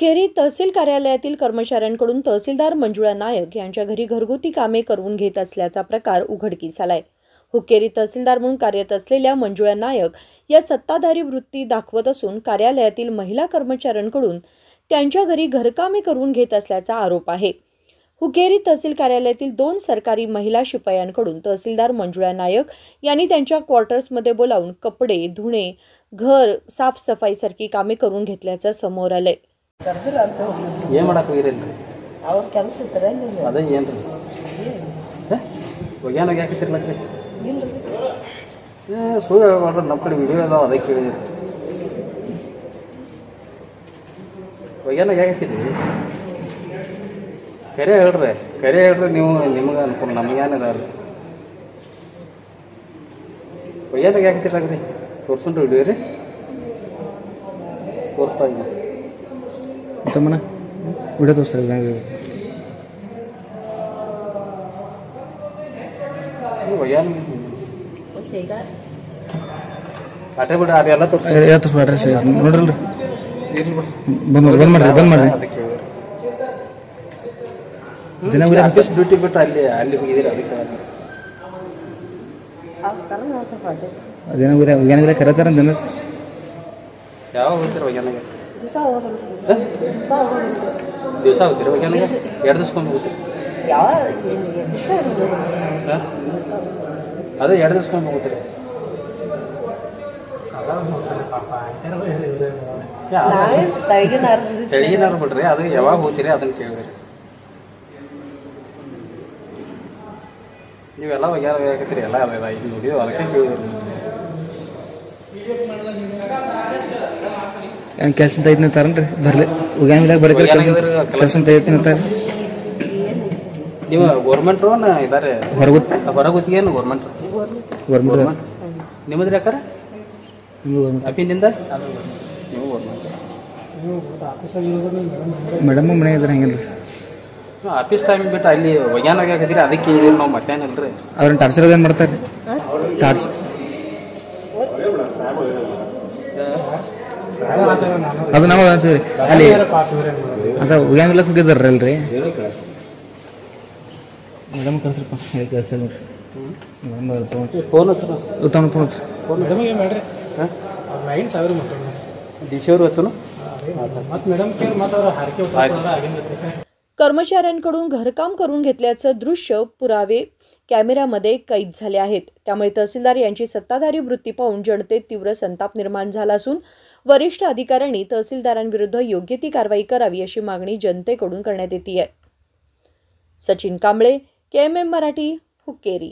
हुक्केरी तहसील कार्यालयातील कर्मचाऱ्यांकडून तहसीलदार मंजुळा नायक यांच्या घरी घरगुती कामे करून घेत असल्याचा प्रकार उघडकीस आलाय। हुक्केरी तहसीलदार म्हणून कार्यरत असलेल्या मंजुळा नायक या सत्ताधारी वृत्ती दाखवत असून कार्यालयातील महिला कर्मचाऱ्यांकडून त्यांच्या घरी घरकामे करून घेत असल्याचा आरोप आहे। हुक्केरी तहसील कार्यालयातील 2 सरकारी महिला शिपायांकडून तहसीलदार मंजुळा नायक यांनी त्यांच्या क्वार्टर्समध्ये बोलावून कपडे धुणे, घर साफसफाईसारखी कामे करून घेतल्याचं समोर आलंय। ಏನು ಮಾಡಕ್ಕೆ ಹೋಗಿರಿ ಅವ್ರ ಕೆಲಸ ಇದ್ರೆ ಅದೇ ಏನು ಒಗ್ಯಾನಾಗ ಯಾಕತ್ತಿರ್ಲಕ್ರಿ ಸುಳ್ಳು ಹೇಳ್ಬಾರ್ದು ನಮ್ಮ ಕಡೆ ವಿಡಿಯೋ ಅದಾವ ಅದಕ್ಕೆ ಕೇಳಿದ್ರಿ ಒಗ್ಯಾನಾಗ ಯಾಕತ್ತಿರಿ ಕರೆ ಹೇಳ್ರಿ ನೀವು ನಿಮಗೆ ಅನ್ಕೊಂಡು ನಮಗೇನದ ಒಗ್ಯಾನಾಗ ಯಾಕತ್ತಿರ್ಲಾಕ್ರಿ ತೋರ್ಸೋಣ್ರಿ ವಿಡಿಯೋ ರೀ ತೋರಿಸ್ತಾ ಇದ್ದೀನಿ ತಮ್ಮನ ವಿಡಿಯೋ ತೋರಿಸ್ತಾರೆ ಆಟೆ ಬಿಡ್ರಿ ಅದೆಲ್ಲ ತೋರಿಸ್ಬೇಡ್ರಿ ನೋಡ್ರಲ್ರಿ ಬಂದ್ ಮಾಡ್ರಿ ದಿನ ಡ್ಯೂಟಿ ಬಿಟ್ಟು ಅಲ್ಲಿ ಹೋಗಿದ್ದೀರಿ ಅದಕ್ಕೆ ಅದೇನೋ ಒಗ್ಯಾನಗಿರ ಕರೀತಾರ ದಿನ ಯಾವಾಗ ಹೋಗ್ತೀರಿ ಒಗ್ಯಾನಾಗ ದಿವಸ ಹೋಗ್ತೀರಿ ಒಗ್ಯಾನಾಗ 2 ದಿವ್ಸಕ್ಕೊಮ್ಮೆ ಹೋಗ್ತೀರಿ ಅದೇ 2 ದಿವ್ಸಕ್ಕೊಮ್ಮೆ ಹೋಗ್ತೀರಿ ತೆಳಗಿನಾರು ಬಿಡ್ರಿ ಅದು ಯಾವಾಗ ಹೋಗ್ತೀರಿ ಅದನ್ನು ಕೇಳಿದ್ರಿ ನೀವೆಲ್ಲ ಒಗ್ಯಾನ ಯಾಕತ್ತೀರಿ ಎಲ್ಲ ಅದ ಇದು ನೋಡಿ ಅದಕ್ಕೆ ಕೇಳಿದ್ರಿ ಕೆಲಸ ಅಂತ ಐತಿ ಅಂತಾರನ್ರಿ ಬರ್ಲಿ ಒಗ್ಯಾನ ಬರಕ್ಕೆ ಕೆಲಸ ಅಂತ ಐತಿ ಅಂತಾರೆ ನೀವು ಗೌರ್ಮೆಂಟ್ ಇದಾರೆ ಹೊರಗುತ್ತಿಗೆ ಏನು ಗೌರ್ಮೆಂಟ್ ನಿಮ್ಮದ್ರಿ ಯಾಕಾರ ಅಪಿನಿಂದ ನೀವು ಗೌರ್ಮೆಂಟ್ ಮೇಡಮ್ ಮನೆ ಇದ್ರೆ ಹಂಗೇನ್ರಿ ಆಫೀಸ್ ಟೈಮ್ ಬಿಟ್ಟು ಅಲ್ಲಿ ಒಗ್ಯಾನ ಹಾಕಿದ್ರಿ ಅದಕ್ಕೆ ಇದೀವಿ ನಾವು ಮತ್ತೇನಲ್ರಿ ಅವ್ರನ್ನ ಟಾರ್ಚರ್ ಏನು ಮಾಡ್ತಾರೆ ಟಾರ್ಚರ್ ಅದು ನಾವು ಅಂತೀವಿ ಅಲ್ಲಿ ಅದ ಒಗ್ಯಾನ ಹೋಗಿದ್ದಾರಲ್ರಿ ಮೇಡಮ್ ಕಳ್ಸ್ರಪ್ಪ ಫೋನ್ ಹತ್ರ कर्मचाऱ्यांकडून घरकाम करून घेतल्याचं दृश्य पुरावे कॅमेऱ्यामध्ये कैद झाले आहेत। त्यामुळे तहसीलदार यांची सत्ताधारी वृत्ती पाहून जनतेत तीव्र संताप निर्माण झाला असून वरिष्ठ अधिकाऱ्यांनी तहसीलदारांविरुद्ध योग्य ती कारवाई करावी अशी मागणी जनतेकडून करण्यात येते आहे। सचिन कांबळे, KMM मराठी, हुक्केरी।